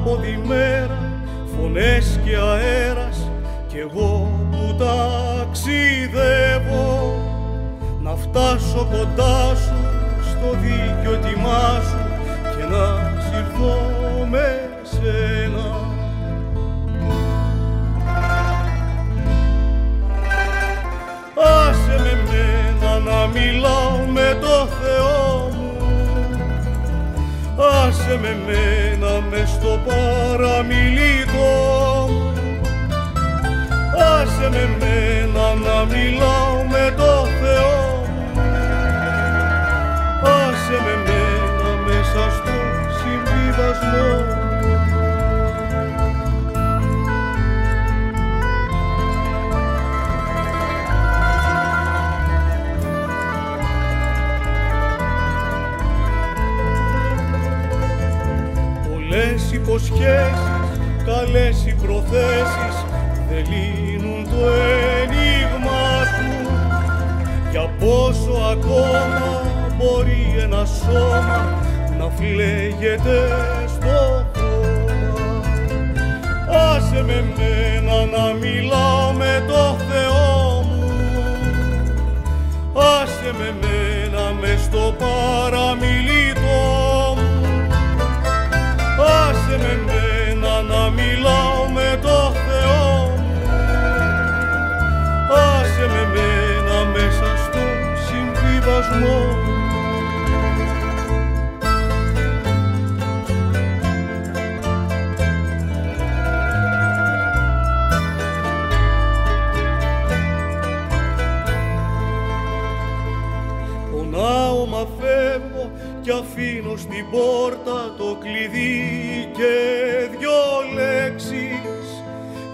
ανάποδη μέρα, φωνές και αέρας, κι εγώ που ταξιδεύω, να φτάσω κοντά σου στο δίκιο τιμά σου και να συρθώ με σένα. Άσε με μένα να μιλάω με το Θεό μου, άσε με μένα μες στο παραμιλητό μου, άσε με μένα να μιλάω με το Θεό μου, άσε με μένα μέσα στο συμβιβασμό μου. Πολλές υποσχέσεις, καλές οι προθέσεις, δεν λύνουν το ένιγμα σου. Για πόσο ακόμα μπορεί ένα σώμα να φλέγεται στο χώμα. Άσε με μένα να μιλάω με το Θεό μου, άσε με μένα μες στο παραμιλητό μου, άσε με μένα να μιλάω με το Θεό μου, άσε με μένα μέσα στο συμβιβασμό μου. Πονάω μα φεύγω κι αφήνω στην πόρτα το κλειδί και δυο λέξεις.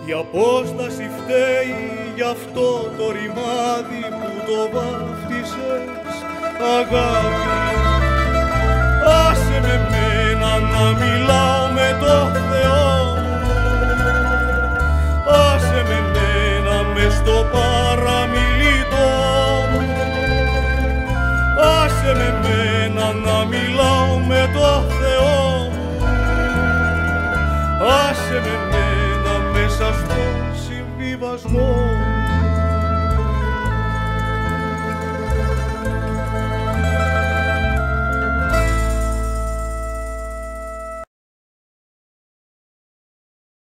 Η απόσταση φταίει γι' αυτό το ρημάδι που το βάφτισες αγάπη. Άσε με μένα να μιλάω με το Θεό μου, άσε με μένα μες στο παραμιλητό μου, άσε με μένα να μιλάω με το Θεό μου, άσε με μένα μέσα στο συμβιβασμό.